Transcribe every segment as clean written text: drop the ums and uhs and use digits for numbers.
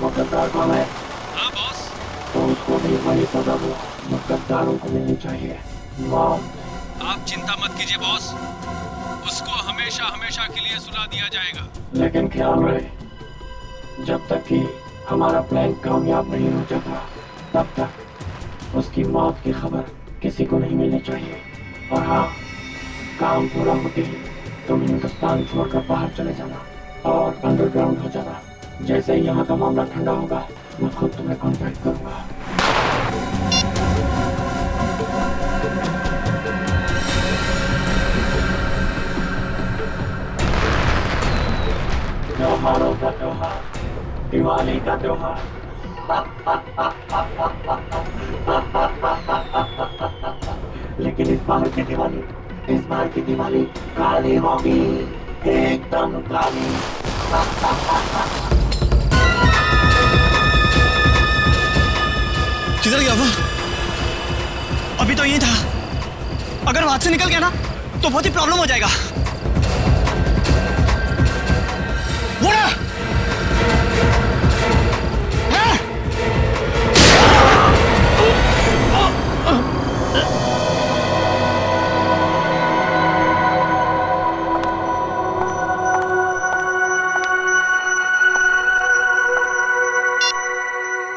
वो गद्दार कौन है? हाँ बॉस। तो उसको भी वही सजा दो जो गद्दारों को मिलनी चाहिए, मौत। आप चिंता मत कीजिए बॉस, उसको हमेशा हमेशा के लिए सुला दिया जाएगा। लेकिन ख्याल रहे, जब तक कि हमारा प्लान कामयाब नहीं हो जाता तब तक उसकी मौत की खबर किसी को नहीं मिलनी चाहिए। और हाँ, काम पूरा होते ही तुम हिंदुस्तान छोड़कर बाहर चले जाना और अंडरग्राउंड हो जाना। जैसे ही यहाँ का मामला ठंडा होगा मैं खुद तुम्हें कांटेक्ट करूँगा। त्योहारों का त्योहार, दिवाली का त्योहार। लेकिन इस बार की दिवाली काली होगी, एकदम काली। किधर गया वो? अभी तो यही था। अगर वहां से निकल गया ना तो बहुत ही प्रॉब्लम हो जाएगा। वो ना!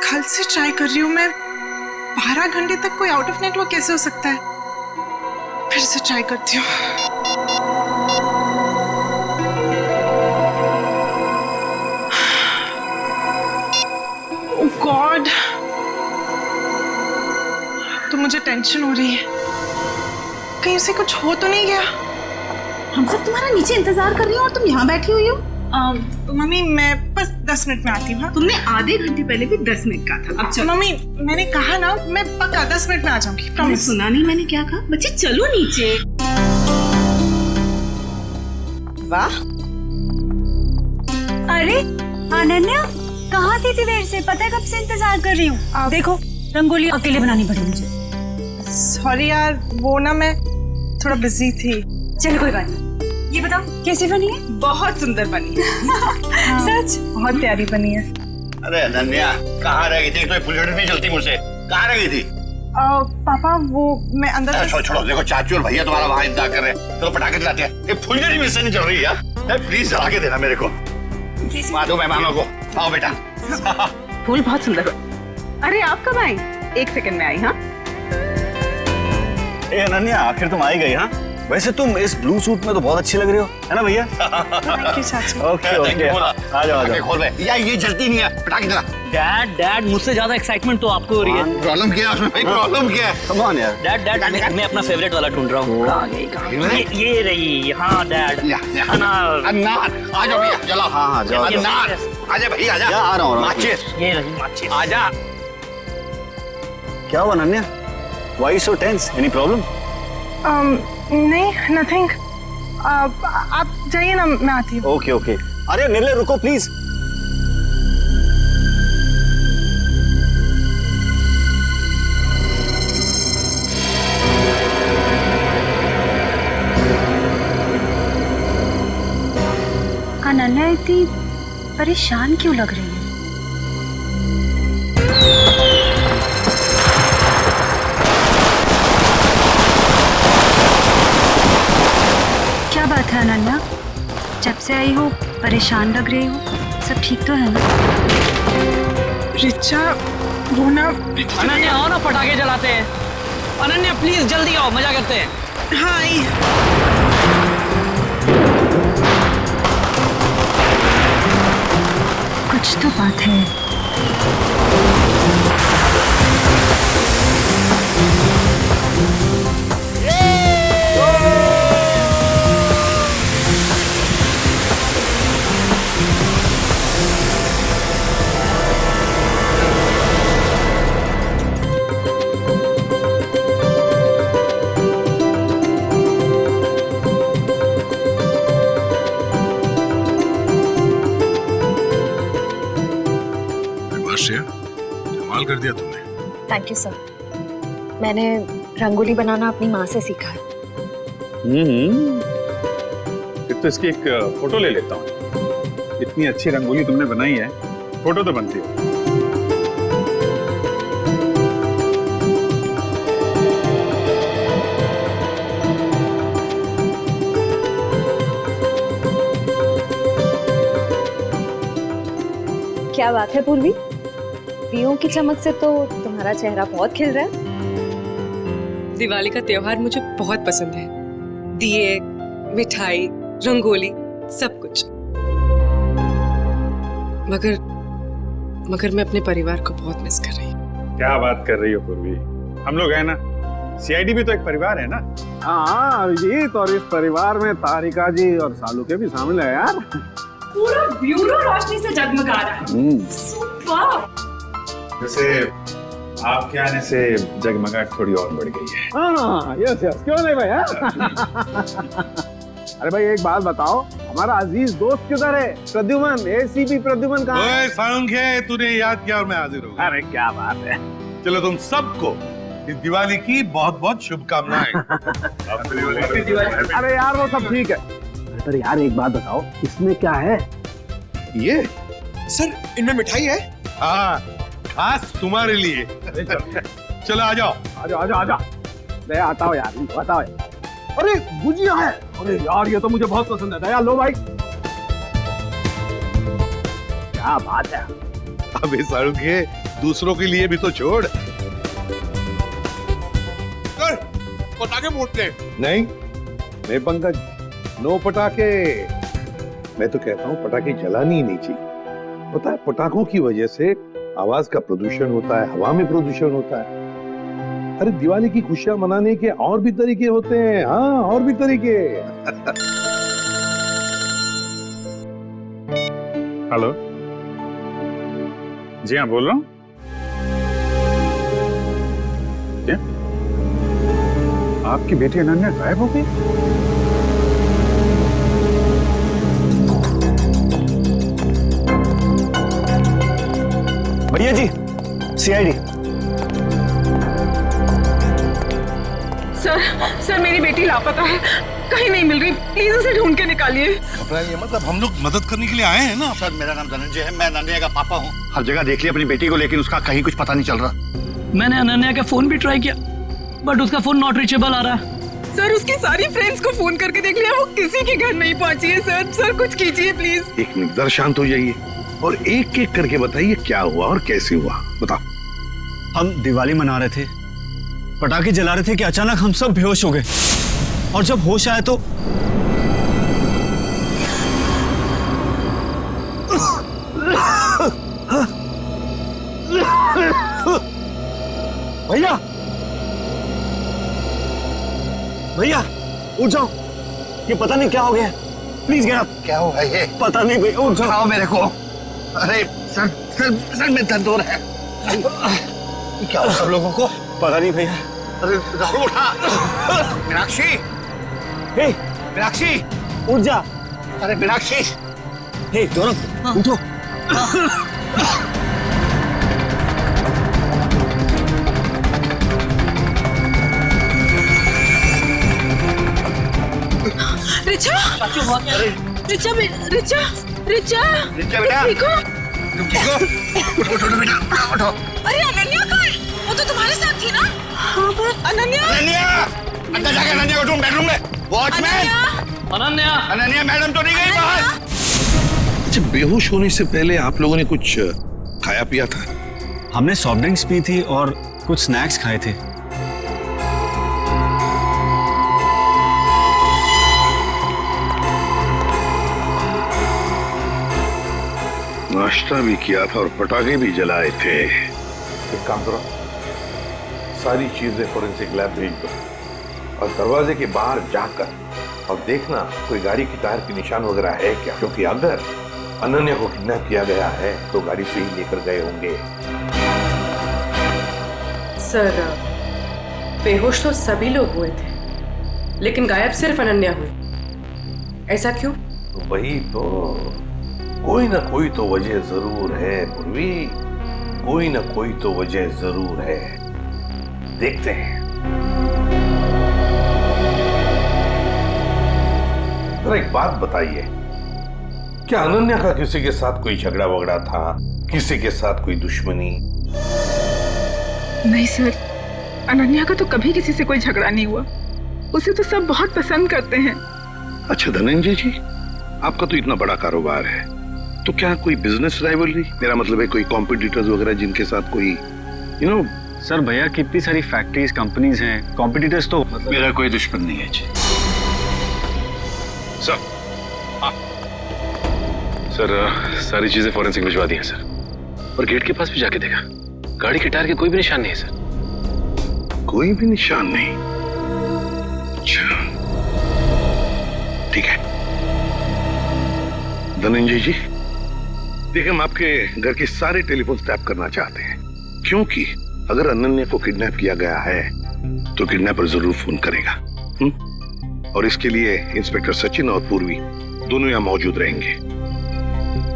कल से ट्राई कर रही हूँ मैं। 12 घंटे तक कोई आउट ऑफ नेटवर्क कैसे हो सकता है? फिर से ट्राई करती हूँ। ओह गॉड, तो मुझे टेंशन हो रही है, कहीं उसे कुछ हो तो नहीं गया। हम सब तुम्हारा नीचे इंतजार कर रही हो और तुम यहाँ बैठी हुई हो। मम्मी मैं बस 10 मिनट में आती हूँ। तुमने आधे घंटे पहले भी 10 मिनट कहा था। अब चलो। मम्मी मैंने कहा ना, मैं पक्का 10 मिनट में आ जाऊंगी। तुमने सुना नहीं मैंने क्या कहा? बच्चे चलो नीचे। वाह, अरे अनन्या, कहाँ थी इतनी देर से? पता है कब से इंतजार कर रही हूँ। देखो रंगोली अकेले बनानी पड़ी मुझे। सॉरी यार, वो ना मैं थोड़ा बिजी थी। चलो कोई बात नहीं। ये बताओ कैसी बनी है? बहुत सुंदर बनी है। हाँ, सच बहुत प्यारी बनी है। अरे अनन्या, कहाँ रह गई थी? तो फुलझड़ी नहीं चलती मुझसे। कहाँ रह गई थी? पापा वो मैं अंदर। छोड़ो छोड़ो, देखो चाचू और भैया तुम्हारा वहाँ इंतजार कर रहे हैं। चलो पटाखे जलाते हैं। ये फुलझड़ी मिस नहीं चल रही है यार। प्लीज जला के देना मेरे को। दो मेहमानों को। आओ बेटा। फूल बहुत सुंदर। अरे आप कब आई? 1 सेकंड में आई। हाँ ए अनन्या, आखिर तुम आई गई। हाँ वैसे तुम इस ब्लू सूट में तो बहुत अच्छी लग रही हो, है ना भैया? थैंक यू चाची। ओके ओके, आ जाओ आ जाओ। खोल बे। यार ये जलती नहीं है, पटाखे जला। डैड मुझसे ज्यादा एक्साइटमेंट तो आपको हो रही है। प्रॉब्लम क्या है उसमें भाई? प्रॉब्लम क्या है? कम ऑन यार। डैड मैं अपना फेवरेट वाला ढूंढ रहा हूँ। ये रही। हाँ डैड, अनार। अनार, आ जाओ भैया, जलाओ। हाँ जाओ। अनार, आजा भैया आजा। आ रहा हूँ। माचिस, ये रही माचिस। आजा। क्या हुआ Ananya? Why so tense? Any problem? नहीं, नथिंग। आप जाइए ना, मैं आती हूँ। Okay okay. अरे निर्ले रुको प्लीज। अनन्या इतनी परेशान क्यों लग रही है? क्या बात है अनन्या, जब से आई हो परेशान लग रही हो। सब ठीक तो है ना? रिचा वो ना। अनन्या आओ ना, पटाखे जलाते हैं। अनन्या प्लीज जल्दी आओ, मजा करते हैं। हाँ आई। कुछ तो बात है। कमाल कर दिया तुमने। Thank you sir. मैंने रंगोली बनाना अपनी माँ से सीखा है। फिर तो इसकी एक फोटो ले लेता हूँ। इतनी अच्छी रंगोली तुमने बनाई है, फोटो तो बनती है। क्या बात है पूर्वी, दियों की चमक से तो तुम्हारा चेहरा बहुत खिल रहा है। दिवाली का त्योहार मुझे बहुत पसंद है। दिए, मिठाई, रंगोली, सब कुछ। मगर मैं अपने परिवार को बहुत मिस कर रही हूँ। क्या बात कर रही हो पूर्वी, हम लोग हैं ना, सीआईडी भी तो एक परिवार है ना। हाँ अभिजीत, और इस परिवार में तारिका जी और सालू के भी शामिल है यार। पूरा ब्यूरो रोशनी से जगमगा रहा है। सुपर। वैसे आपके आने से जगमगाहट थोड़ी और बढ़ गई है। हाँ यस यस, क्यों नहीं भैया। अरे भाई एक बात बताओ, हमारा अजीज दोस्त किधर है? प्रद्युमन, एसीपी प्रद्युमन कहाँ है? सालुंखे, तूने याद किया और मैं हाजिर हो गया। अरे क्या बात है। चलो तुम सबको इस दिवाली की बहुत बहुत शुभकामनाएं। अरे यार वो सब ठीक है, पर यार एक बात बताओ, इसमें क्या है? ये सर इनमें मिठाई है। हाँ, खास तुम्हारे लिए। चलो आ जाओ। आजा। दया आता हो यार, बताओ। अरे गुजिया है, अरे यार ये तो मुझे बहुत पसंद है। दया लो भाई। क्या बात है। अबे सालुंखे, दूसरों के लिए भी तो छोड़। पटाखे फूटते नहीं पंकज, नो पटाखे। मैं तो कहता हूँ पटाखे जलानी ही नहीं चाहिए। पता है पटाखों की वजह से आवाज का प्रदूषण होता है, हवा में प्रदूषण होता है। अरे दिवाली की खुशियां मनाने के और भी तरीके होते हैं। हाँ, और भी तरीके। हेलो जी हाँ, बोल रहा हूँ। क्या आपकी बेटी अनन्या गायब हो गई? भैया जी, सीआईडी। सर मेरी बेटी लापता है, कहीं नहीं मिल रही। प्लीज उसे ढूंढ के निकालिए। घबराइए मतलब हम लोग मदद करने के लिए आए हैं ना। सर मेरा नाम धनंजय है, मैं अनन्या का पापा हूँ। हर जगह देख लिया अपनी बेटी को, लेकिन उसका कहीं कुछ पता नहीं चल रहा। मैंने अनन्या का फोन भी ट्राई किया, बट उसका फोन नॉट रीचेबल आ रहा है। सर उसकी सारी फ्रेंड्स को फोन करके देख लिया, वो किसी के घर नहीं पहुंची है। सर कुछ कीजिए प्लीज। एक मिनट, जरा शांत हो जाइए और एक एक करके बताइए क्या हुआ और कैसे हुआ। बताओ। हम दिवाली मना रहे थे, पटाखे जला रहे थे कि अचानक हम सब बेहोश हो गए, और जब होश आया तो भैया उठ जाओ, ये पता नहीं क्या हो गया। Please get up. क्या हुआ ये? पता नहीं भैया, उठ जाओ मेरे को। अरे सर में दर्द हो रहा है। क्या हो सब लोगों को? पता नहीं भैया। अरे राहुल उठा। मीनाक्षी, हे मीनाक्षी उठ जा। अरे मीनाक्षी, हे गौरव उठो। रिचा बेटा ठीक हो? तुम ठीक हो? उठो बेटा, उठो। अरे अनन्या कहाँ है? वो तो तुम्हारे साथ थी ना? हाँ पर अनन्या अंदर जाके अनन्या को ढूंढ, बेडरूम में। वॉचमैन अनन्या मैडम तो नहीं गई बाहर? अच्छा, बेहोश होने से पहले आप लोगों ने कुछ खाया पिया था? हमने सॉफ्ट ड्रिंक्स पी थी और कुछ स्नैक्स खाए थे। नाश्ता भी किया था और पटाखे भी जलाए थे। एक काम करो, सारी चीजें फोरेंसिक लैब भेज दो और दरवाजे के बाहर जाकर और देखना कोई गाड़ी की टायर के निशान वगैरह है क्या, क्योंकि अगर अनन्या को किडनैप किया गया है तो गाड़ी से ही लेकर गए होंगे। सर बेहोश तो सभी लोग हुए थे, लेकिन गायब सिर्फ अनन्या हुई। ऐसा क्यों? वही तो, कोई ना कोई तो वजह जरूर है पूर्वी, कोई ना कोई तो वजह जरूर है। देखते हैं। जरा एक बात बताइए, क्या अनन्या का किसी के साथ कोई झगड़ा वगड़ा था किसी के साथ कोई दुश्मनी? नहीं सर, अनन्या का तो कभी किसी से कोई झगड़ा नहीं हुआ। उसे तो सब बहुत पसंद करते हैं। अच्छा धनंजय जी, आपका तो इतना बड़ा कारोबार है, तो क्या कोई बिजनेस राइवलरी, मेरा मतलब है कोई कॉम्पिटिटर्स वगैरह जिनके साथ कोई सर भैया कितनी सारी फैक्ट्रीज कंपनीज हैं, कॉम्पिटिटर्स तो मेरा कोई दुश्मन नहीं है जी। सर सारी चीजें फॉरेंसिक भिजवा दी हैं सर, और गेट के पास भी जाके देखा, गाड़ी के टायर के कोई भी निशान नहीं है सर। कोई भी निशान नहीं? अच्छा ठीक है धनंजय जी, देखिए हम आपके घर के सारे टेलीफोन टैप करना चाहते हैं, क्योंकि अगर अनन्या को किडनैप किया गया है तो किडनैपर जरूर फोन करेगा। और इसके लिए इंस्पेक्टर सचिन और पूर्वी दोनों यहां मौजूद रहेंगे।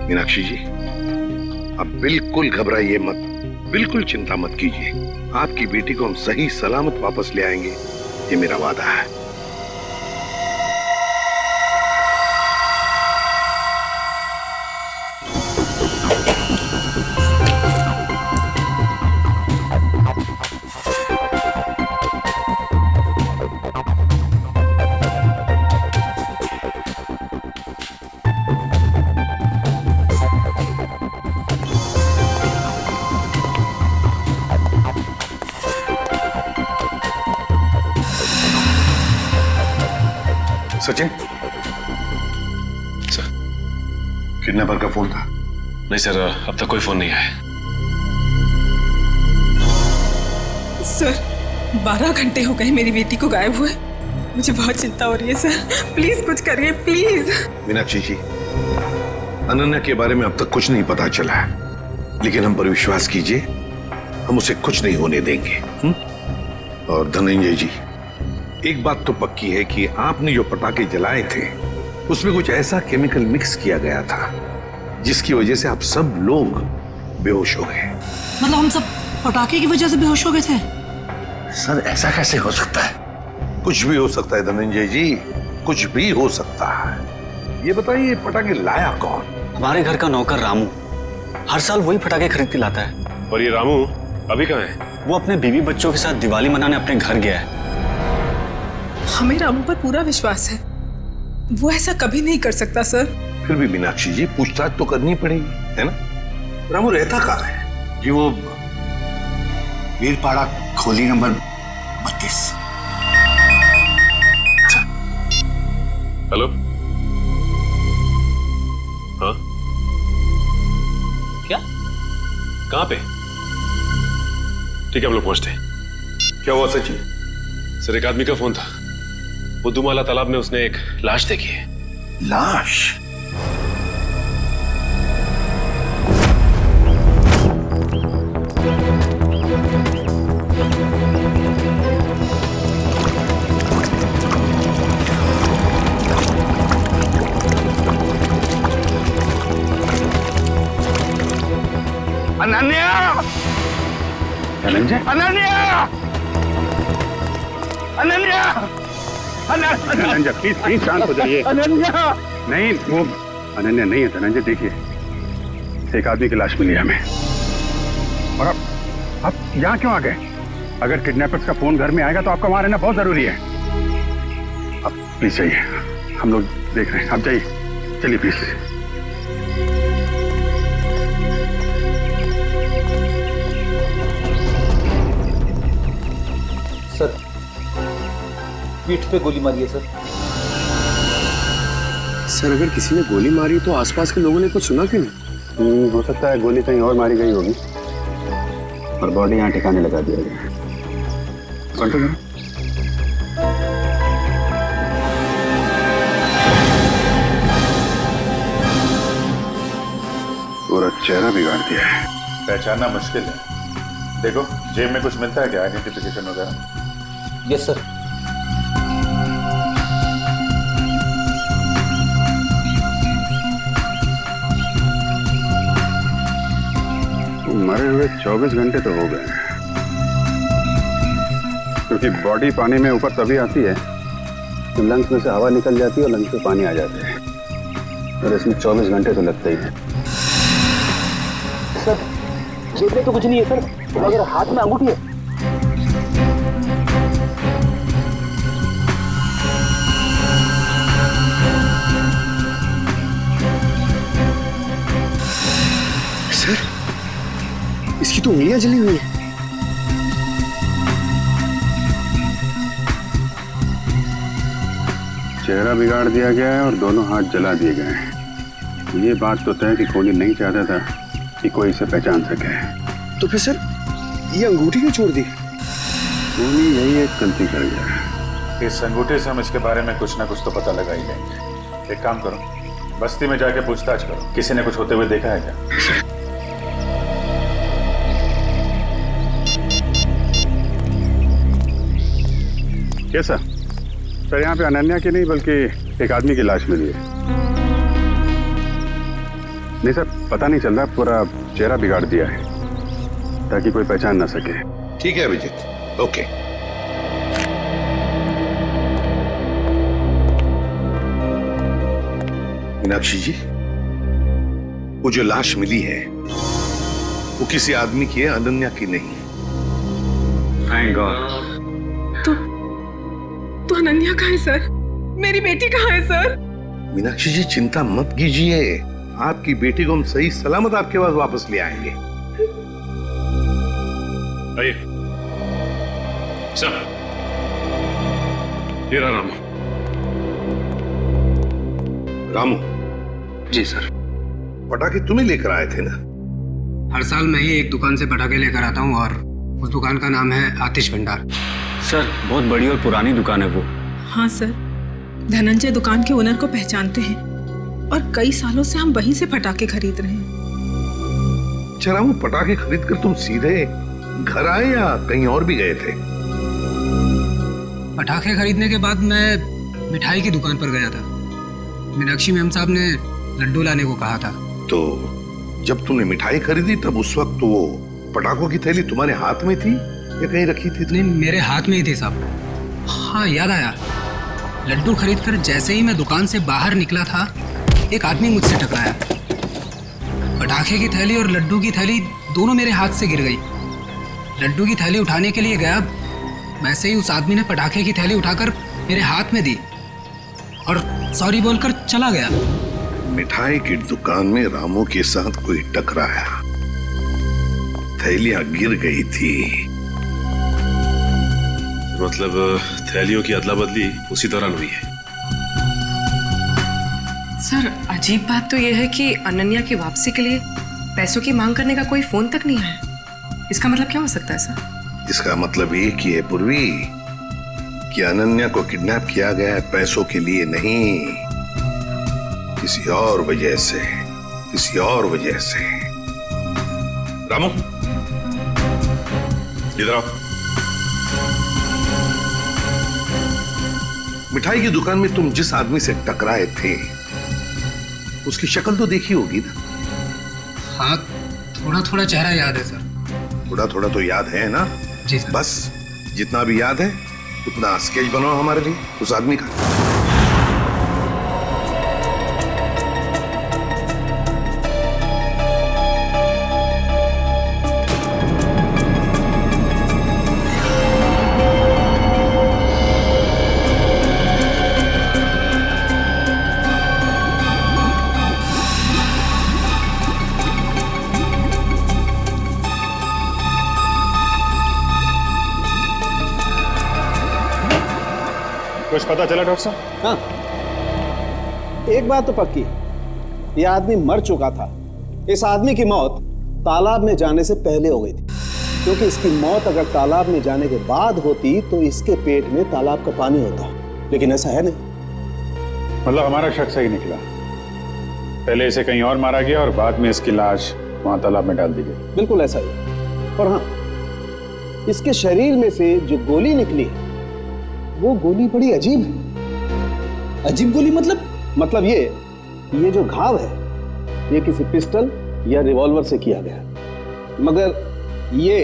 मीनाक्षी जी, आप बिल्कुल घबराइए मत, बिल्कुल चिंता मत कीजिए, आपकी बेटी को हम सही सलामत वापस ले आएंगे, ये मेरा वादा है। सचिन, सर किडनैपर का फोन था? नहीं सर, अब तक कोई फोन नहीं आया। सर 12 घंटे हो गए मेरी बेटी को गायब हुए, मुझे बहुत चिंता हो रही है सर, प्लीज कुछ करिए प्लीज। मीनाक्षी जी, अनन्या के बारे में अब तक कुछ नहीं पता चला है, लेकिन हम पर विश्वास कीजिए, हम उसे कुछ नहीं होने देंगे। और धनंजय जी, एक बात तो पक्की है कि आपने जो पटाखे जलाए थे उसमें कुछ ऐसा केमिकल मिक्स किया गया था जिसकी वजह से आप सब लोग बेहोश हो गए। मतलब हम सब पटाखे की वजह से बेहोश हो गए थे? सर ऐसा कैसे हो सकता है? कुछ भी हो सकता है धनंजय जी, कुछ भी हो सकता है। ये बताइए पटाखे लाया कौन? हमारे घर का नौकर रामू हर साल वही पटाखे खरीद के लाता है। और ये रामू अभी कहाँ है? वो अपने बीवी बच्चों के साथ दिवाली मनाने अपने घर गया है। हमें रामू पर पूरा विश्वास है, वो ऐसा कभी नहीं कर सकता सर। फिर भी मीनाक्षी जी, पूछताछ तो करनी पड़ेगी, है ना? रामू रहता कहाँ है? जी वो वीरपाड़ा खोली नंबर 32। हेलो, हाँ क्या? कहाँ पे? ठीक है हम लोग पहुंचते हैं। क्या हुआ सचिन? सर एक आदमी का फोन था, बुद्धूमाला तालाब में उसने एक लाश देखी है। लाश? अनन्या! धनंजय, अनन्या! अनन्या! धनंजय प्लीज शांत हो जाइए। अनन्या! नहीं, वो अनन्या नहीं है धनंजय। देखिए एक आदमी की लाश मिली है हमें, और आप यहाँ क्यों आ गए? अगर किडनैपर्स का फोन घर में आएगा तो आपका वहां रहना बहुत जरूरी है। आप प्लीज जाइए, हम लोग देख रहे हैं, आप जाइए, चलिए प्लीज। सर पीठ पे गोली मारी है सर। सर अगर किसी ने गोली मारी तो आसपास के लोगों ने कुछ सुना क्यों नहीं? हो सकता है गोली कहीं और मारी गई होगी और बॉडी यहाँ ठिकाने लगा दिया गया। कंट्रोल करो। पूरा चेहरा बिगाड़ दिया है। पहचानना मुश्किल है। देखो जेब में कुछ मिलता है क्या, आइडेंटिफिकेशन वगैरह? Yes sir. मरे हुए 24 घंटे तो हो गए, क्योंकि बॉडी पानी में ऊपर तभी आती है तो लंग्स में से हवा निकल जाती है और लंग्स में पानी आ जाता है, और इसमें 24 घंटे तो लगते ही है। सर जेब में तो कुछ नहीं है सर, मगर हाथ में अंगूठी है। सर, इसकी तो उंगलियां जली हुई है। चेहरा बिगाड़ दिया गया है और दोनों हाथ जला दिए गए हैं। ये बात तो तय कि कोहली नहीं चाहता था कि कोई इसे पहचान सके। तो फिर सर ये अंगूठी क्यों छोड़ दी? कोहली यही एक गलती कर गया। इस अंगूठे से हम इसके बारे में कुछ ना कुछ तो पता लगा ही लेंगे। एक काम करो, बस्ती में जाके पूछताछ करो, किसी ने कुछ होते हुए देखा है क्या? कैसा सर? यहाँ पे अनन्या की नहीं बल्कि एक आदमी की लाश मिली है। नहीं सर, पता नहीं चल रहा, पूरा चेहरा बिगाड़ दिया है ताकि कोई पहचान ना सके। ठीक है अभिजीत, ओके। मीनाक्षी जी, वो जो लाश मिली है वो किसी आदमी की है, अनन्या की नहीं। Thank God. तो अनन्या कहाँ है सर? मेरी बेटी कहाँ है सर? मीनाक्षी जी चिंता मत कीजिए, आपकी बेटी को हम सही सलामत आपके पास वापस ले आएंगे। आइए सर, ये रहा रामू। रामू जी सर। पटाखे तुम्हें लेकर आए थे ना? हर साल मैं ही एक दुकान से पटाखे लेकर आता हूँ और उस दुकान का नाम है आतिश भंडार। सर बहुत बड़ी और पुरानी दुकान है वो। हाँ सर, धनंजय दुकान के ओनर को पहचानते हैं और कई सालों से हम वहीं से पटाखे खरीद रहे हैं। अच्छा रामू, पटाखे खरीद कर तुम सीधे घर आए या कहीं और भी गए थे? पटाखे खरीदने के बाद मैं मिठाई की दुकान पर गया था। मीनाक्षी मैम साहब ने लड्डू लाने को कहा था। तो जब तुमने मिठाई खरीदी तब उस वक्त वो पटाखों की थैली तुम्हारे हाथ में थी या कहीं रखी थी? नहीं, मेरे हाथ में ही थी साहब। हाँ याद आया, लड्डू खरीदकर जैसे ही मैं दुकान से बाहर निकला था एक आदमी मुझसे टकराया। पटाखे की थैली और लड्डू की थैली दोनों मेरे हाथ से गिर गई। लड्डू की थैली उठाने के लिए गया, वैसे ही उस आदमी ने पटाखे की थैली उठाकर मेरे हाथ में दी और सॉरी बोलकर चला गया। मिठाई की दुकान में रामू के साथ कोई टकराया, थैलियां गिर गई थी। मतलब थैलियों की अदला बदली उसी दौरान हुई है। सर अजीब बात तो यह है कि अनन्या की वापसी के लिए पैसों की मांग करने का कोई फोन तक नहीं आया। इसका मतलब क्या हो सकता है सर? इसका मतलब एक ही है पूर्वी कि अनन्या को किडनैप किया गया है पैसों के लिए नहीं, किसी और वजह से, किसी और वजह से। रामू इधर आओ। मिठाई की दुकान में तुम जिस आदमी से टकराए थे उसकी शक्ल तो देखी होगी ना? हाँ, थोड़ा थोड़ा चेहरा याद है सर। थोड़ा थोड़ा तो याद है ना? जी सर। बस जितना भी याद है उतना स्केच बनाओ हमारे लिए उस आदमी का। कुछ पता चला डॉक्टर साहब? हाँ, एक बात तो पक्की, यह आदमी मर चुका था। इस आदमी की मौत तालाब में जाने से पहले हो गई थी, क्योंकि इसकी मौत अगर तालाब में जाने के बाद होती तो इसके पेट में तालाब का पानी होता, लेकिन ऐसा है नहीं। मतलब हमारा शक सही निकला, पहले इसे कहीं और मारा गया और बाद में इसकी लाश वहां तालाब में डाल दी गई। बिल्कुल ऐसा ही। और हाँ, इसके शरीर में से जो गोली निकली वो गोली बड़ी अजीब है। अजीब गोली मतलब ये जो घाव है ये किसी पिस्टल या रिवॉल्वर से किया गया, मगर ये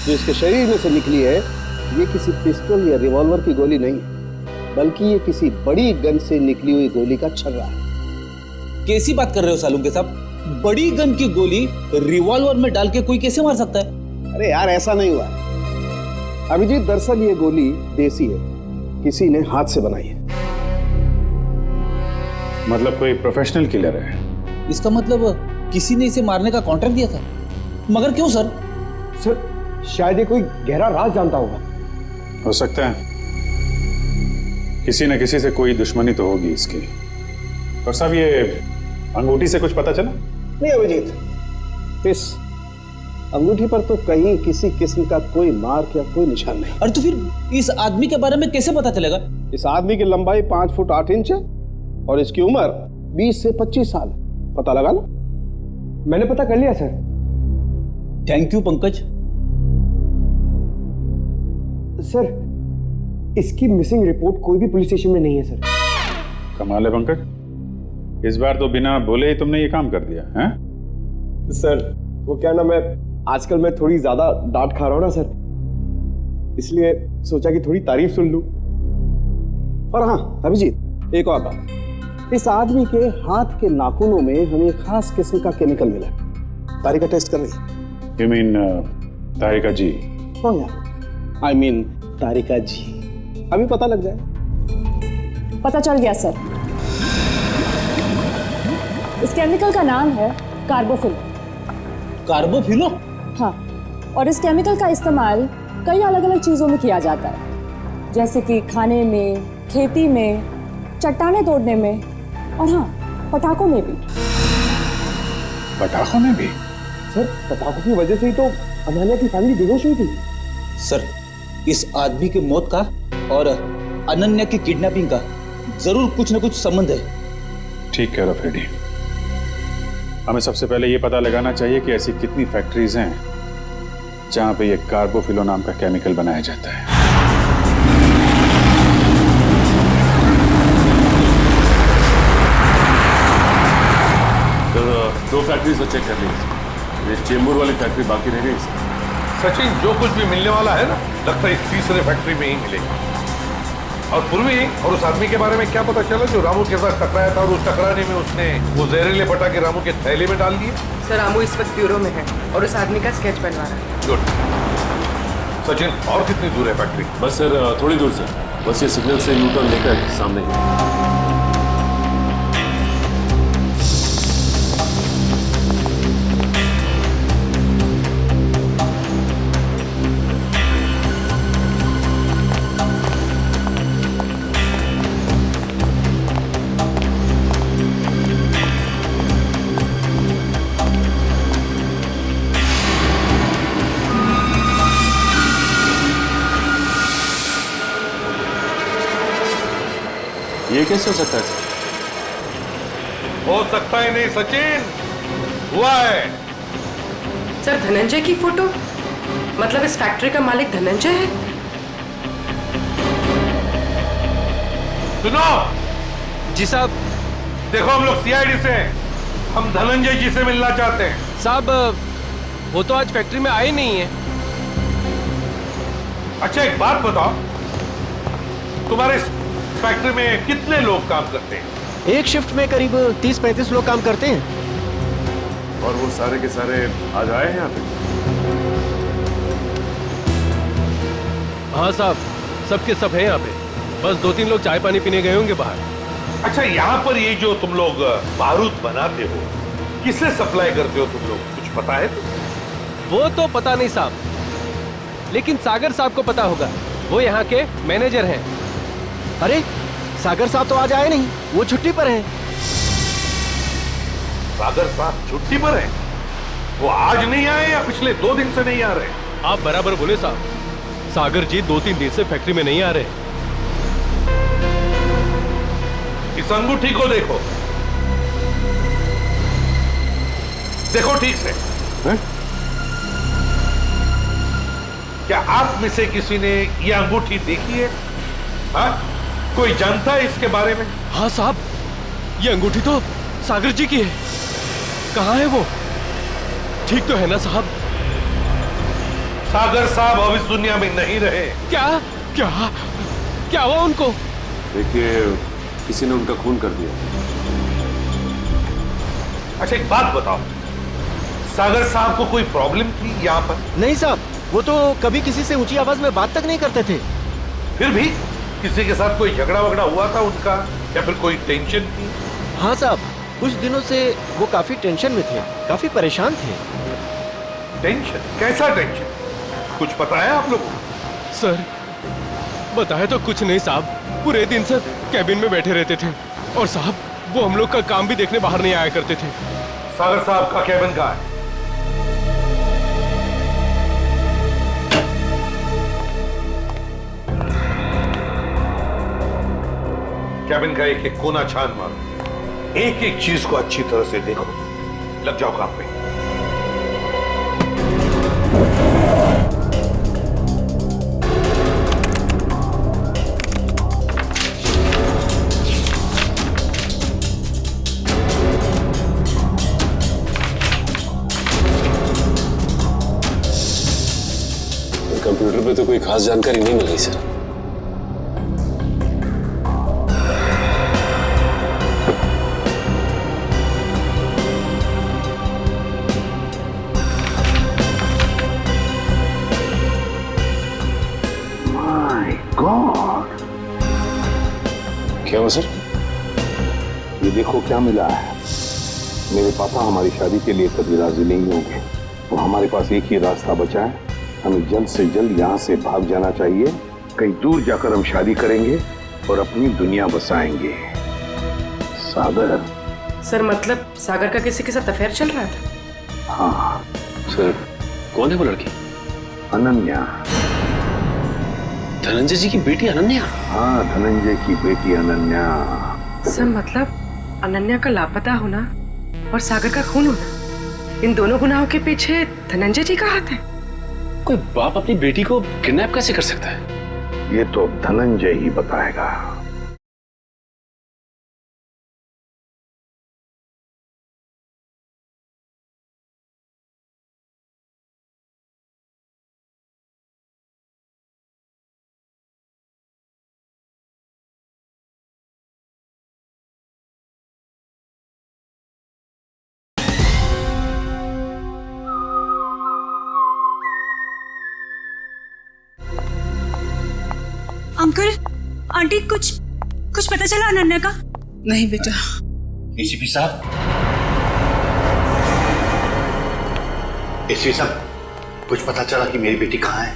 जो इसके शरीर में से निकली है ये किसी पिस्टल या रिवॉल्वर की गोली नहीं है, बल्कि ये किसी बड़ी गन से निकली हुई गोली का छर्रा है। कैसी बात कर रहे हो सालुंके साहब? बड़ी गन की गोली रिवॉल्वर में डाल के कोई कैसे मार सकता है? अरे यार ऐसा नहीं हुआ अभिजीत, दरअसल ये गोली देसी है, किसी ने हाथ से बनाई है। मतलब कोई प्रोफेशनल किलर है? इसका मतलब किसी ने इसे मारने का कॉन्ट्रैक्ट दिया था। मगर क्यों सर? सर शायद ये कोई गहरा राज जानता होगा। हो सकता है, किसी न किसी से कोई दुश्मनी तो होगी इसकी। और साहब ये अंगूठी से कुछ पता चला? नहीं अभिजीत, इस अंगूठी पर तो कहीं किसी किस्म का कोई मार्क या कोई निशान नहीं। अरे तो फिर इस आदमी के बारे में कैसे पता चलेगा? इस आदमी की लंबाई 5 फुट 8 इंच है और इसकी उम्र 20 से 25 साल। पता लगा ना? मैंने पता कर लिया sir. Thank you Pankaj. Sir इसकी मिसिंग रिपोर्ट कोई भी पुलिस स्टेशन में नहीं है सर। कमाल है पंकज, इस बार तो बिना बोले ही तुमने ये काम कर दिया है? सर वो क्या ना, मैं आजकल मैं थोड़ी ज्यादा डांट खा रहा हूं ना सर, इसलिए सोचा कि थोड़ी तारीफ सुन लूं। और हाँ अभिजीत, एक और बात, इस आदमी के हाथ के नाखूनों में हमें खास किस्म का केमिकल मिला। तारिका टेस्ट कर रही। You mean तारिका जी? हाँ यार, I mean तारिका जी। अभी पता लग जाए। पता चल गया सर, इस केमिकल का नाम है कार्बोफिल। कार्बोफिलो? हाँ, और इस केमिकल का इस्तेमाल कई अलग अलग चीजों में किया जाता है, जैसे कि खाने में, खेती में, चट्टानें तोड़ने में और हाँ पटाखों में भी। पटाखों में भी? सर पटाखों की वजह से ही तो अनन्या की फैमिली बेहोश हुई थी। सर इस आदमी की मौत का और अनन्या की किडनैपिंग का जरूर कुछ न कुछ संबंध है। ठीक कह रहा फ्रेडी। हमें सबसे पहले ये पता लगाना चाहिए कि ऐसी कितनी फैक्ट्रीज हैं जहां पे ये कार्बोफिलो नाम का केमिकल बनाया जाता है। दो फैक्ट्रीज तो चेक कर ली, ये चेंबूर वाली फैक्ट्री बाकी रह गई। सचिन, जो कुछ भी मिलने वाला है ना, लगता है इस तीसरे फैक्ट्री में ही मिलेगा। और पूर्वी और उस आदमी के बारे में क्या पता चला जो रामू के साथ टकराया था और उस टकराने में उसने वो जहरीले पटाखे रामू के थैले में डाल दिए? सर रामू इस वक्त ब्यूरो में है और उस आदमी का स्केच बनवा रहा है। गुड। सचिन, और कितनी दूर है फैक्ट्री? बस सर थोड़ी दूर से, बस ये सिग्नल से यू टर्न लेकर सामने ही। ये कैसे हो सकता है सर? हो सकता ही नहीं सचिन, हुआ है। सर धनंजय की फोटो, मतलब इस फैक्ट्री का मालिक धनंजय है? सुनो जी साहब। देखो हम लोग सीआईडी से हैं, हम धनंजय जी से मिलना चाहते हैं। साहब वो तो आज फैक्ट्री में आए नहीं है। अच्छा एक बात बताओ, तुम्हारे फैक्ट्री में कितने लोग काम करते हैं? एक शिफ्ट में करीब 30-35 लोग काम करते हैं। और वो सारे के सारे आज आए हैं यहाँ पे? हाँ साहब, सबके सब हैं यहाँ पे, बस 2-3 लोग चाय पानी पीने गए होंगे बाहर। अच्छा यहाँ पर ये जो तुम लोग बारूद बनाते हो, किसे सप्लाई करते हो तुम लोग, कुछ पता है? वो तो पता नहीं साहब, लेकिन सागर साहब को पता होगा, वो यहाँ के मैनेजर हैं। अरे सागर साहब तो आज आए नहीं, वो छुट्टी पर हैं। सागर साहब छुट्टी पर हैं? वो आज नहीं आए या पिछले 2 दिन से नहीं आ रहे? आप बराबर बोले साहब, सागर जी 2-3 दिन से फैक्ट्री में नहीं आ रहे। इस अंगूठी को देखो, देखो ठीक से। है? क्या आप में से किसी ने ये अंगूठी देखी है? हाँ? कोई जानता है इसके बारे में? हाँ साहब, ये अंगूठी तो सागर जी की है। कहाँ है वो? ठीक तो है ना साहब? सागर साहब अब इस दुनिया में नहीं रहे। क्या क्या क्या हुआ उनको? देखिए, किसी ने उनका खून कर दिया। अच्छा एक बात बताओ, सागर साहब को कोई प्रॉब्लम थी यहाँ पर? नहीं साहब, वो तो कभी किसी से ऊंची आवाज में बात तक नहीं करते थे। फिर भी किसी के साथ कोई झगड़ा वगड़ा हुआ था उनका, या फिर कोई टेंशन थी? हाँ साहब, कुछ दिनों से वो काफी टेंशन में थे, काफी परेशान थे। टेंशन? कैसा टेंशन? कुछ पता है आप लोगों को? सर बताया तो कुछ नहीं साहब, पूरे दिन सर कैबिन में बैठे रहते थे और साहब वो हम लोग का काम भी देखने बाहर नहीं आया करते थे। सागर साहब का कैबिन कहाँ है? कैबिन का एक एक कोना छान मारो, एक एक चीज को अच्छी तरह से देखो, लग जाओ काम पे। कंप्यूटर पे तो कोई खास जानकारी नहीं मिल रही सर। माय गॉड, क्या हुआ सर? ये देखो क्या मिला है। मेरे पापा हमारी शादी के लिए कभी राजी नहीं होंगे, तो हमारे पास एक ही रास्ता बचा है, हमें जल्द से जल्द यहाँ से भाग जाना चाहिए। कहीं दूर जाकर हम शादी करेंगे और अपनी दुनिया बसाएंगे। सागर। सर मतलब सागर का किसी के साथ अफेयर चल रहा था? हाँ सर। कौन है वो लड़की? अनन्या। धनंजय जी की बेटी अनन्या? हाँ, धनंजय की बेटी अनन्या। सर मतलब अनन्या का लापता होना और सागर का खून होना, इन दोनों गुनाहों के पीछे धनंजय जी का हाथ है? कोई बाप अपनी बेटी को किडनैप कैसे कर सकता है? ये तो धनंजय ही बताएगा। अंकल, आंटी, कुछ पता चला अनन्या का? नहीं बेटा। एसीपी साहब, एसीपी साहब, कुछ पता चला कि मेरी बेटी कहाँ है?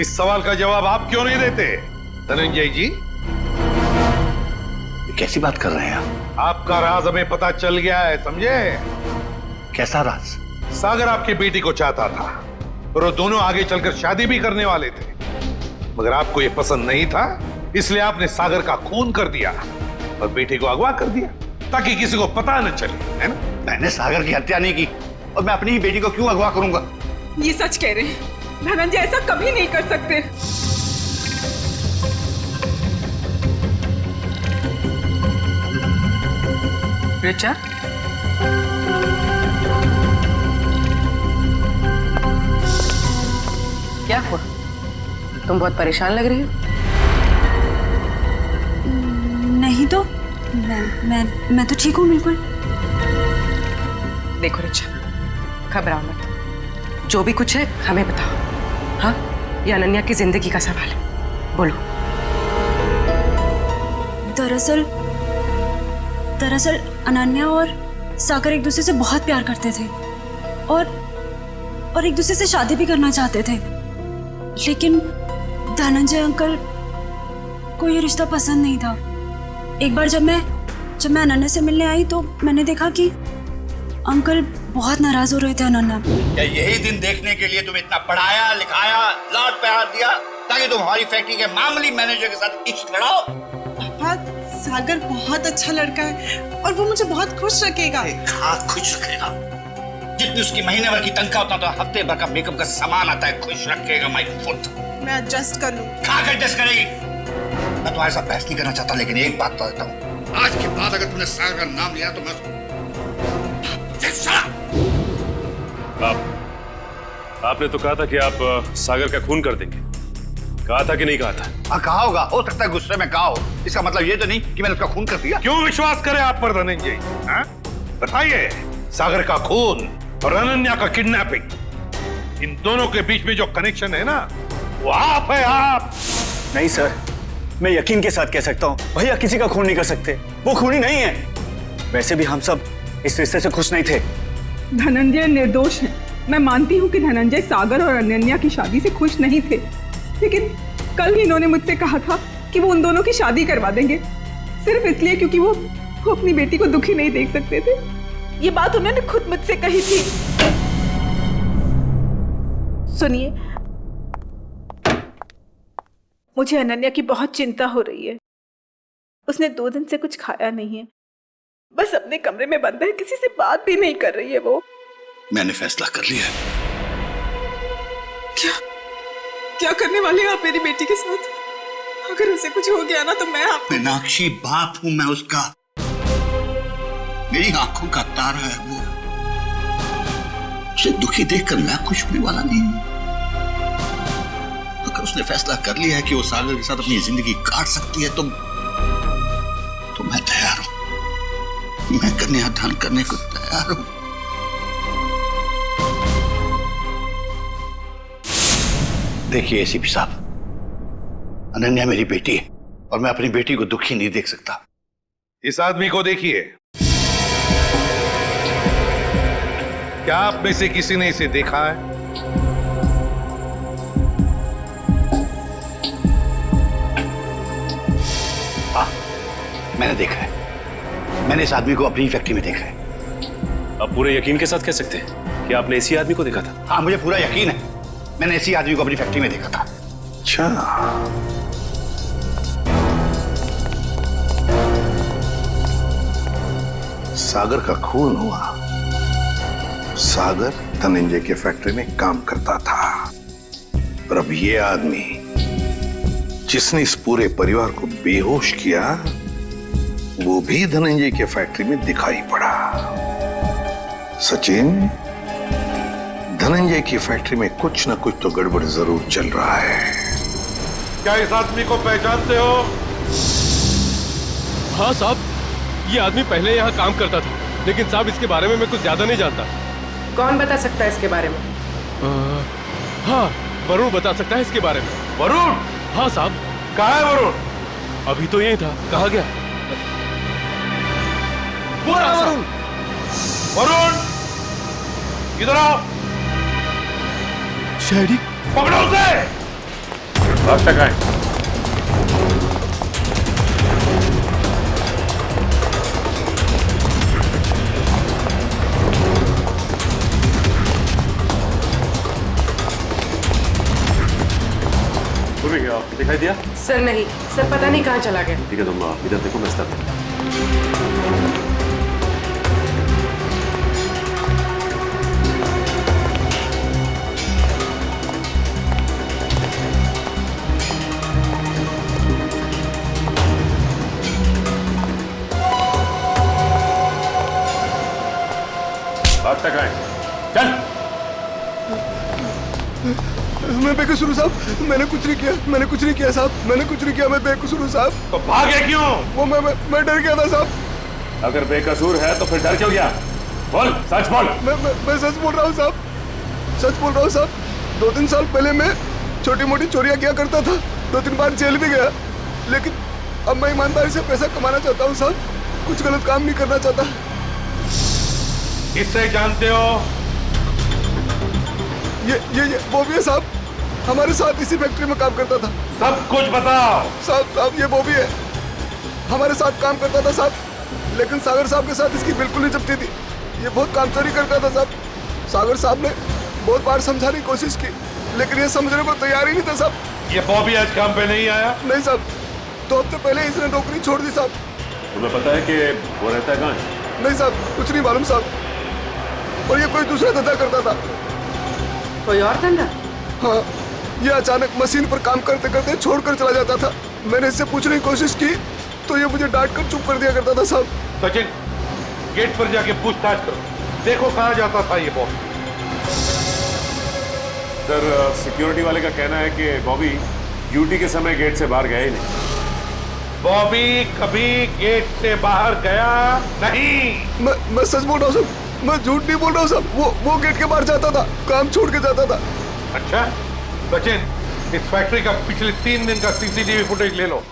इस सवाल का जवाब आप क्यों नहीं देते धनंजय जी? ये कैसी बात कर रहे हैं आप? आपका राज हमें पता चल गया है, समझे? कैसा राज? सागर आपकी बेटी को चाहता था और वो दोनों आगे चलकर शादी भी करने वाले थे, मगर आपको ये पसंद नहीं था, इसलिए आपने सागर का खून कर दिया और बेटी को अगवा कर दिया ताकि किसी को पता न चले, है ना? मैंने सागर की हत्या नहीं की और मैं अपनी ही बेटी को क्यों अगवा करूंगा? ये सच कह रहे हैं, धनंजय ऐसा कभी नहीं कर सकते। रिचा, क्या हुआ? तुम बहुत परेशान लग रही हो। नहीं तो मैं तो ठीक हूँ बिल्कुल। देखो रिचा, घबराओ मत, जो भी कुछ है हमें बताओ। हाँ, ये अनन्या की जिंदगी का सवाल है, बोलो। दरअसल अनन्या और सागर एक दूसरे से बहुत प्यार करते थे और एक दूसरे से शादी भी करना चाहते थे, लेकिन धनंजय अंकल को ये रिश्ता पसंद नहीं था। एक बार जब मैं अनन्या से मिलने आई तो मैंने देखा कि अंकल बहुत नाराज हो रहे थे अनन्या। क्या यही दिन देखने के लिए तुम्हें इतना पढ़ाया लिखाया, लाड प्यार दिया ताकि तुम हमारी फैक्ट्री के मामूली मैनेजर के साथ इश्क लड़ाओ? पापा, सागर बहुत अच्छा लड़का है और वो मुझे बहुत खुश रखेगा। हाँ, खुश रखेगा। जितनी उसकी महीने भर की तनख्वाह उतना तो हफ्ते भर का मेकअप का सामान आता है। खुश रखेगा माय फुट। मैं एडजस्ट कर लूं। कहाँ एडजस्ट करेगी? मैं तुम्हारे साथ बहस नहीं करना चाहता, लेकिन एक बात बता देता हूँ, आज के बाद अगर तुमने सागर का नाम लिया तो मैं आपने तो कहा था कि आप सागर का खून कर देंगे, कहा था कि नहीं कहा था? हाँ, कहा होगा, हो सकता है गुस्से में कहा हो। इसका मतलब ये तो नहीं कि मैंने उसका खून कर दिया। क्यों विश्वास करें आप पर धनंजय? बताइए, सागर का खून और अनन्या का किडनैपिंग, इन दोनों के बीच में जो कनेक्शन है ना, वो आप है, आप। नहीं सर, मैं यकीन के साथ कह सकता हूँ, भैया किसी का खून नहीं कर सकते, वो खूनी नहीं है। वैसे भी हम सब इस रिश्ते से खुश नहीं थे। धनंजय निर्दोष है। मैं मानती हूँ कि धनंजय सागर और अनन्या की शादी से खुश नहीं थे, लेकिन कल ही इन्होंने मुझसे कहा था कि वो उन दोनों की शादी करवा देंगे, सिर्फ इसलिए क्योंकि वो अपनी बेटी को दुखी नहीं देख सकते थे। ये बात उन्होंने खुद मुझसे कही थी। सुनिए, मुझे अनन्या की बहुत चिंता हो रही है। उसने 2 दिन से कुछ खाया नहीं है, बस अपने कमरे में बंद है, किसी से बात भी नहीं कर रही है वो। मैंने फैसला कर लिया। क्या करने वाले हैं आप मेरी बेटी के साथ? अगर उसे कुछ हो गया ना तो मैं आप मीनाक्षी, बाप हूं मैं उसका, मेरी आंखों का तारा है वो। उसे दुखी देखकर मैं खुश होने वाला नहीं हूं। अगर उसने फैसला कर लिया है कि वो सागर के साथ अपनी जिंदगी काट सकती है तो मैं तैयार हूं। मैं कन्यादान करने को तैयार हूं। देखिए एसीपी साहब, अनन्या मेरी बेटी है और मैं अपनी बेटी को दुखी नहीं देख सकता। इस आदमी को देखिए, क्या आप में से किसी ने इसे देखा है? हाँ, मैंने देखा है। मैंने इस आदमी को अपनी फैक्ट्री में देखा है। आप पूरे यकीन के साथ कह सकते हैं कि आपने इसी आदमी को देखा था? हाँ, मुझे पूरा यकीन है, मैंने इसी आदमी को अपनी फैक्ट्री में देखा था। अच्छा, सागर का खून हुआ। सागर धनंजय के फैक्ट्री में काम करता था, और अब ये आदमी जिसने इस पूरे परिवार को बेहोश किया, वो भी धनंजय के फैक्ट्री में दिखाई पड़ा। सचिन, धनंजय की फैक्ट्री में कुछ ना कुछ तो गड़बड़ जरूर चल रहा है। क्या इस आदमी को पहचानते हो? हाँ साहब, ये आदमी पहले यहाँ काम करता था, लेकिन साहब इसके बारे में मैं कुछ ज्यादा नहीं जानता। कौन बता सकता है इसके बारे में? हाँ, वरुण बता सकता है इसके बारे में। वरुण? हाँ साहब। कहाँ है वरुण? अभी तो यही था, कहाँ गया? वरुण, वरुण, इधर आओ। शहरी, पकड़ो उसे। रास्ता कहाँ है? दिखाई दिया? सर नहीं, सर पता नहीं कहाँ चला गया। ठीक है, तुम इधर देखो, मैं स्टार्ट रास्ता कहाँ है? चल। मैं बेकसूर हूँ साहब, मैंने कुछ नहीं किया, मैंने कुछ नहीं किया साहब, मैंने कुछ नहीं किया, मैं बेकसूर हूँ साहब। तो भागे क्यों? वो मैं डर गया था साहब। अगर बेकसूर है तो फिर डर क्यों गया? बोल, सच बोल। मैं सच बोल रहा हूँ साहब, सच बोल रहा हूँ साहब। 2-3 साल पहले मैं छोटी मोटी चोरियां किया करता था, 2-3 बार जेल भी गया, लेकिन अब मैं ईमानदारी से पैसा कमाना चाहता हूँ साहब, कुछ गलत काम नहीं करना चाहता। किससे जानते हो? ये वो भी है साहब, हमारे साथ इसी फैक्ट्री में काम करता था। सब कुछ बताओ। साहब ये वो भी है, हमारे साथ काम करता था साहब, लेकिन सागर साहब के साथ इसकी बिल्कुल नहीं जमती थी। ये बहुत काम चोरी करता था साहब। सागर साहब ने बहुत बार समझाने की कोशिश की, लेकिन ये समझने को तैयार ही नहीं था साहब। ये बॉबी आज काम पे नहीं आया? नहीं साहब, 2 हफ्ते पहले इसने नौकरी छोड़ दी साहब। तुम्हें पता है कि वो रहता है कहाँ है? नहीं साहब, कुछ नहीं मालूम साहब, और ये कोई दूसरा धंधा करता था। कोई और धंधा? हाँ, ये अचानक मशीन पर काम करते करते छोड़कर चला जाता था। मैंने इससे पूछने की कोशिश की तो ये मुझे डांट कर चुप कर दिया करता था साहब। सचिन, गेट पर जाके पूछताछ करो, देखो कहाँ जाता था ये बॉबी। सर, सिक्योरिटी वाले का कहना है कि बॉबी ड्यूटी के समय गेट से बाहर गया ही नहीं। बॉबी कभी गेट से बाहर गया नहीं। मैं सच बोल रहा हूँ सर, मैं झूठ नहीं बोल रहा हूँ सर। वो गेट के बाहर जाता था, काम छोड़ के जाता था। अच्छा सचिन, इस फैक्ट्री का पिछले 3 दिन का सीसीटीवी फुटेज ले लो।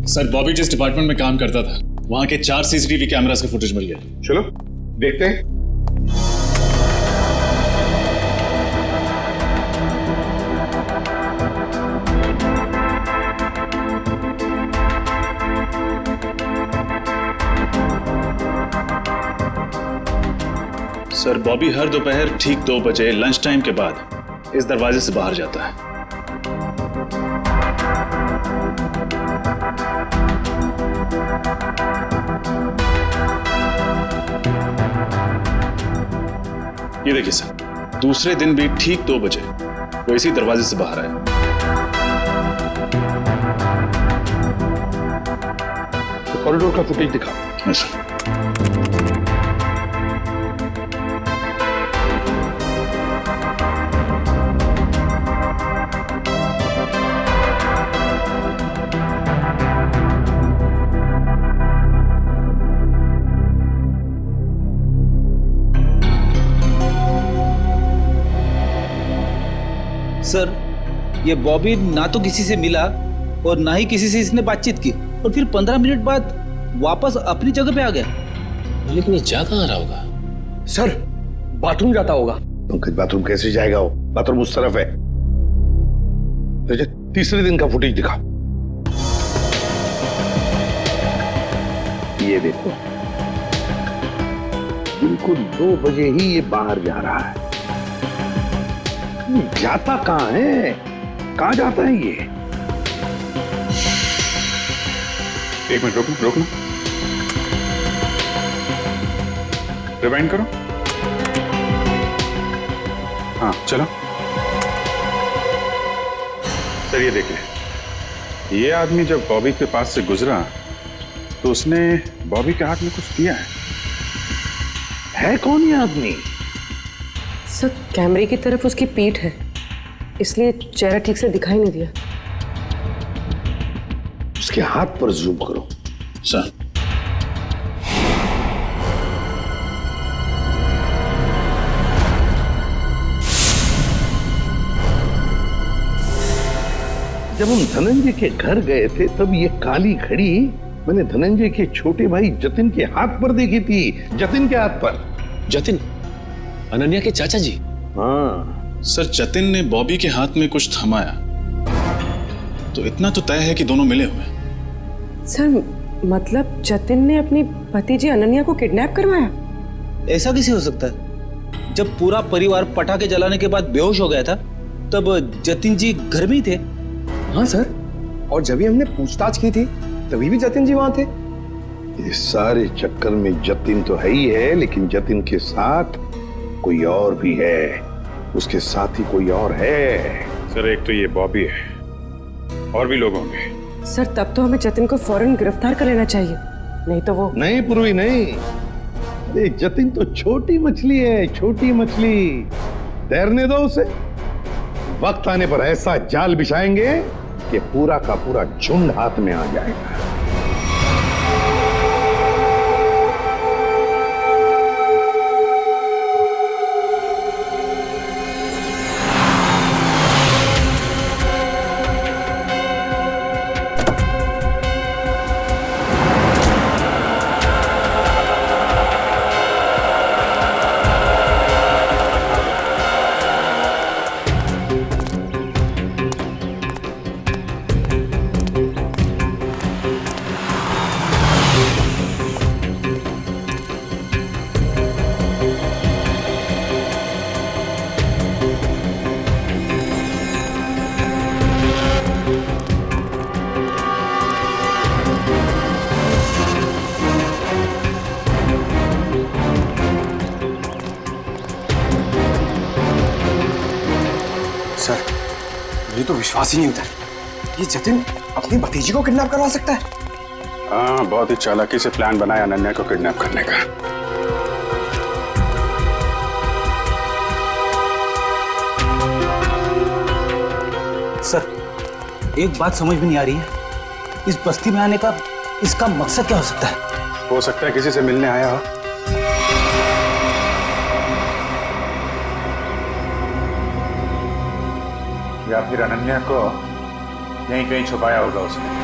सर, बॉबी जिस डिपार्टमेंट में काम करता था वहां के 4 सीसीटीवी कैमरास का फुटेज मिल गया। चलो देखते हैं। सर, बॉबी हर दोपहर ठीक 2 बजे लंच टाइम के बाद इस दरवाजे से बाहर जाता है। ये देखिए सर, दूसरे दिन भी ठीक 2 बजे वो इसी दरवाजे से बाहर आया। तो कॉरिडोर का फुटेज दिखा। अच्छा। सर, ये बॉबी ना तो किसी से मिला और ना ही किसी से इसने बातचीत की, और फिर 15 मिनट बाद वापस अपनी जगह पे आ गया। लेकिन ये जा कहाँ रहा होगा? सर, बाथरूम जाता होगा। पंकज, बाथरूम कैसे जाएगा वो? बाथरूम उस तरफ है। तीसरे दिन का फुटेज दिखा। ये देखो, बिल्कुल 2 बजे ही ये बाहर जा रहा है। जाता कहाँ है? कहाँ जाता है ये? एक मिनट रोकना। रिवाइंड करो। हाँ चलो। सर, ये देखिए, ये आदमी जब बॉबी के पास से गुजरा तो उसने बॉबी के हाथ में कुछ दिया है कौन ये आदमी? सर, कैमरे की तरफ उसकी पीठ है, इसलिए चेहरा ठीक से दिखाई नहीं दिया। उसके हाथ पर जूम करो। सर, जब हम धनंजय के घर गए थे तब ये काली घड़ी मैंने धनंजय के छोटे भाई जतिन के हाथ पर देखी थी। जतिन के हाथ पर। जतिन, अनन्या के चाचा जी? हाँ सर, जतिन ने बॉबी के हाथ में कुछ थमाया तो इतना तो तय है कि दोनों मिले हुए। सर, मतलब जतिन ने अपनी भतीजी अनन्या को किडनैप करवाया? ऐसा कैसे हो सकता है? जब पूरा परिवार पटाखे जलाने के बाद बेहोश हो गया था तब जतिन जी घर में ही थे। हाँ सर, और जब भी हमने पूछताछ की थी तभी भी जतिन जी वहां थे। इस सारे चक्कर में जतिन तो है ही है, लेकिन जतिन के साथ कोई और भी है। उसके साथ ही कोई और है। सर, एक तो ये बॉबी है, और भी लोग होंगे। सर, तब तो हमें जतिन को फौरन गिरफ्तार कर लेना चाहिए, नहीं तो वो। नहीं पूर्वी, नहीं। अरे जतिन तो छोटी मछली है, छोटी मछली। तैरने दो उसे। वक्त आने पर ऐसा जाल बिछाएंगे कि पूरा का पूरा झुंड हाथ में आ जाएगा। सर, मुझे तो विश्वास ही नहीं होता। ये जतिन अपनी भतीजी को किडनैप करवा सकता है? हाँ, बहुत ही चालाकी से प्लान बनाया अनन्या को किडनैप करने का। सर, एक बात समझ में नहीं आ रही है, इस बस्ती में आने का इसका मकसद क्या हो सकता है? हो सकता है किसी से मिलने आया हो। या फिर अनन्या को यहीं कहीं छुपाया होगा उसने।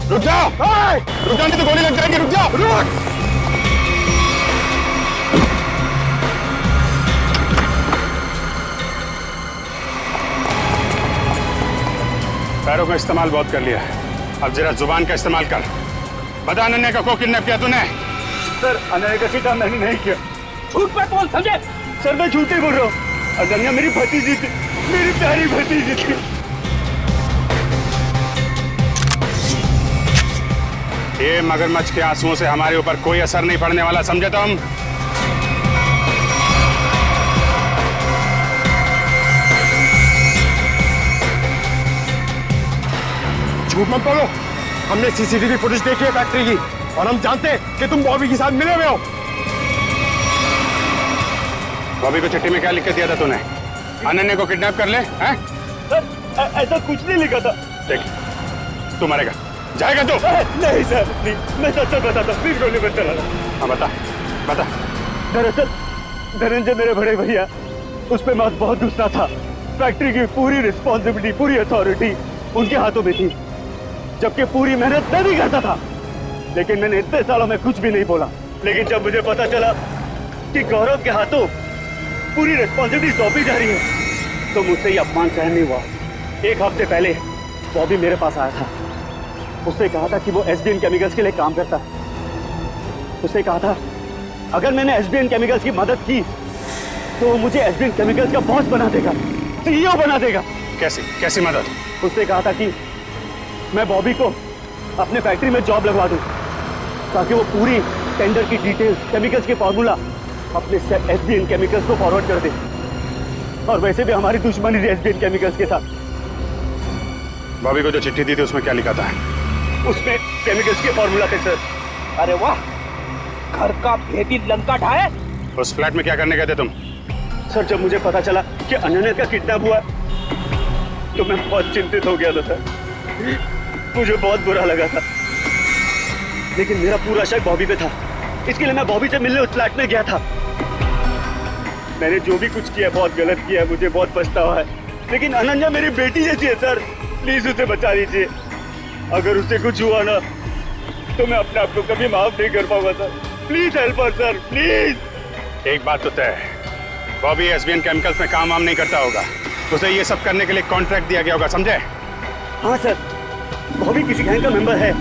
रुक जाओ, रुक जाओ, नहीं तो गोली लग जाएगी। रुक जाओ, रुक। पैरों का इस्तेमाल बहुत कर लिया है, अब जरा जुबान का इस्तेमाल कर। बता अनन्या का को किडनैप किया तूने? सर, अनन्या का किडनैप मैंने नहीं किया। झूठ पे बोल, समझे? सर, मैं झूठ ही बोल रहा हूँ। अनन्या मेरी भतीजी थी, मेरी प्यारी भतीजी थी। ये मगरमच्छ के आंसुओं से हमारे ऊपर कोई असर नहीं पड़ने वाला, समझे तुम? झूठ मत बोलो, हमने सीसीटीवी फुटेज देखी है फैक्ट्री की और हम जानते हैं कि तुम बॉबी के साथ मिले हुए हो। बॉबी को चिट्ठी में क्या लिख के दिया था तूने? अनन्या को किडनैप कर ले, हैं? सर ऐसा कुछ नहीं लिखा था। देख, तू मरेगा, जाएगा तू? नहीं सर, नहीं, मैं सच बताता हूँ, प्लीज गोली मत चलाना। हाँ बता, बता। दरअसल धनंजय मेरे बड़े भैया, उस पे मत बहुत गुस्सा था। फैक्ट्री की पूरी रिस्पॉन्सिबिलिटी, पूरी अथॉरिटी उनके हाथों में थी, जबकि पूरी मेहनत मैं भी करता था। लेकिन मैंने इतने सालों में कुछ भी नहीं बोला। लेकिन जब मुझे पता चला कि गौरव के हाथों पूरी रिस्पॉन्सिबिलिटी सौंपी जा रही है, तो मुझसे ये अपमान सहन नहीं हुआ। एक हफ्ते पहले बॉबी मेरे पास आया था। उसने कहा था कि वो एसबीएन केमिकल्स के लिए काम करता है। उसने कहा था अगर मैंने एसबीएन केमिकल्स की मदद की तो वो मुझे एसबीएन केमिकल्स का बॉस बना देगा, सीईओ बना देगा। कैसी मदद? उसने कहा था कि मैं बॉबी को अपने फैक्ट्री में जॉब लगवा दूं, ताकि वो पूरी टेंडर की डिटेल्स, केमिकल्स के फॉर्मूला अपने एसबीएन केमिकल्स को फॉरवर्ड कर दे। और वैसे भी हमारी दुश्मनी थी एसबीएन केमिकल्स के साथ। बॉबी को जो चिट्ठी दी थी उसमें क्या लिखा था? उसमें केमिकल्स के फॉर्मूला थे सर। अरे वाह, घर का भेदी लंका ढाए। उस फ्लैट में क्या करने गए थे तुम? सर जब मुझे पता चला कि अनन्या का किडनैप हुआ तो मैं बहुत चिंतित हो गया था सर। मुझे बहुत बुरा लगा था, लेकिन मेरा पूरा शक बॉबी पे था। इसके लिए मैं बॉबी से मिलने उस फ्लैट में गया था। मैंने जो भी कुछ किया बहुत गलत किया, मुझे बहुत पछतावा है। लेकिन अनन्या मेरी बेटी जैसी है सर, प्लीज उसे बचा लीजिए। अगर उससे कुछ हुआ ना तो मैं अपने आप को कभी माफ नहीं कर पाऊंगा sir. Please help us sir, please. एक बात तो तय है, बॉबी एसबीएन केमिकल्स में काम वाम नहीं करता होगा। उसे ये सब करने के लिए कॉन्ट्रैक्ट दिया गया होगा, समझे? हाँ सर, बॉबी किसी गैंग का मेंबर है।